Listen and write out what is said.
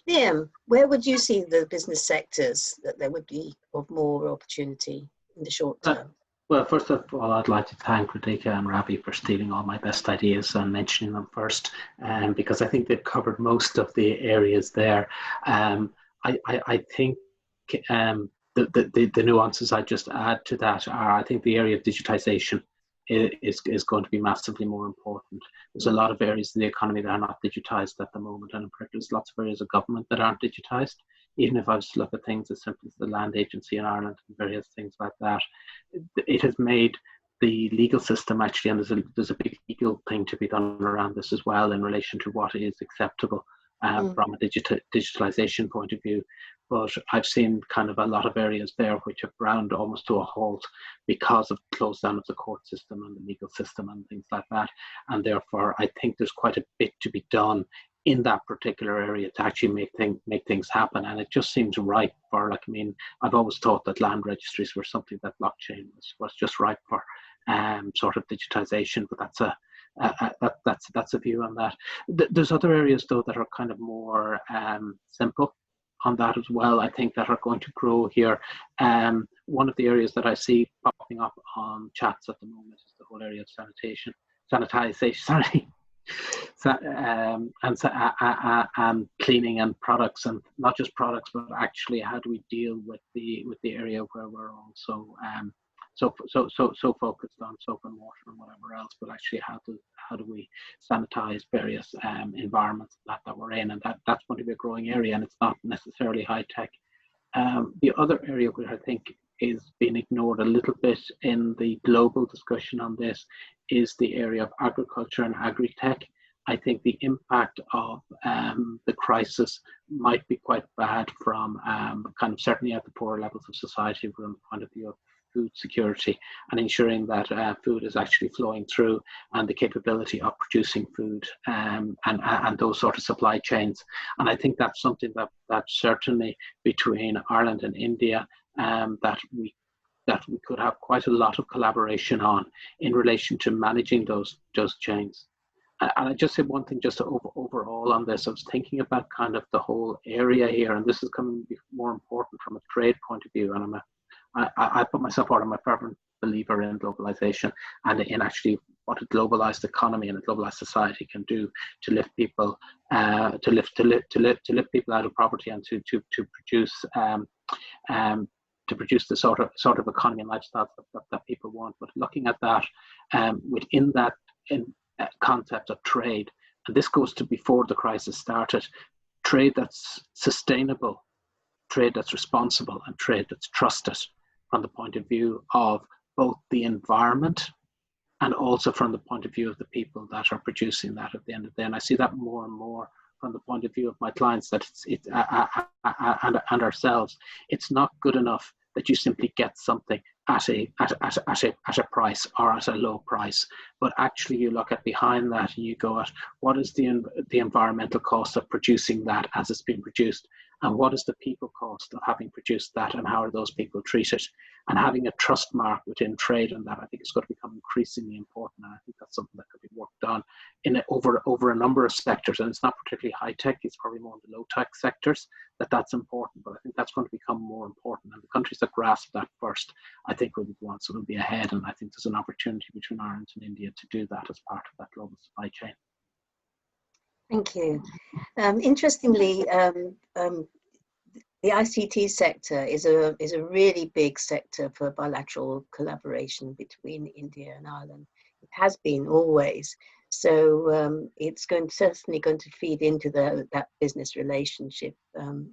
Liam, where would you see the business sectors that there would be of more opportunity in the short term? Well, first of all, I'd like to thank Radhika and Ravi for stealing all my best ideas and mentioning them first, because I think they've covered most of the areas there. I think the nuances I just add to that are, I think the area of digitization is going to be massively more important. There's a lot of areas of the economy that are not digitized at the moment, and in fact, there's lots of areas of government that aren't digitized. Even if I was to look at things as simple as the Land Agency in Ireland and various things like that, it has made the legal system actually, and there's a big legal thing to be done around this as well in relation to what is acceptable from a digitalization point of view. But I've seen kind of a lot of areas there which have ground almost to a halt because of the close down of the court system and the legal system and things like that. And therefore, I think there's quite a bit to be done in that particular area to actually make things happen. And it just seems ripe for, like, I mean, I've always thought that land registries were something that blockchain was just ripe for sort of digitization, but that's a view on that. There's other areas though that are kind of more simple on that as well, I think, that are going to grow here. One of the areas that I see popping up on chats at the moment is the whole area of sanitization, and cleaning and products, and not just products, but actually how do we deal with the area where we're also so focused on soap and water and whatever else, but actually how do we sanitize various environments that we're in, and that's going to be a growing area, and it's not necessarily high tech. The other area which I think is being ignored a little bit in the global discussion on this is the area of agriculture and agri-tech. I think the impact of the crisis might be quite bad from kind of certainly at the poorer levels of society from the point of view of food security and ensuring that food is actually flowing through, and the capability of producing food and those sort of supply chains. And I think that's something that certainly between Ireland and India that we could have quite a lot of collaboration on in relation to managing those chains. And I just said one thing just overall on this. I was thinking about kind of the whole area here, and this is coming to be more important from a trade point of view. And I put myself out. I'm a fervent believer in globalization and in actually what a globalized economy and a globalized society can do to lift people, to lift people out of poverty and to produce the sort of economy and lifestyle that people want. But looking at that within that concept of trade, and this goes to before the crisis started, trade that's sustainable, trade that's responsible, and trade that's trusted from the point of view of both the environment and also from the point of view of the people that are producing that at the end of the day. And I see that more and more from the point of view of my clients, that and ourselves. It's not good enough that you simply get something at a price or at a low price, but actually you look at behind that and you go at what is the environmental cost of producing that as it's been produced, and what is the people cost of having produced that, and how are those people treated, and having a trust mark within trade on that, I think is going to become increasingly important. And I think that's something that could be worked on over a number of sectors. And it's not particularly high tech, it's probably more in the low tech sectors that's important, but I think that's going to become more important. And the countries that grasp that first, I think, will be the ones that will be ahead. And I think there's an opportunity between Ireland and India to do that as part of that global supply chain. Thank you. Interestingly, the ICT sector is a really big sector for bilateral collaboration between India and Ireland. It has been always. So it's certainly going to feed into that business relationship in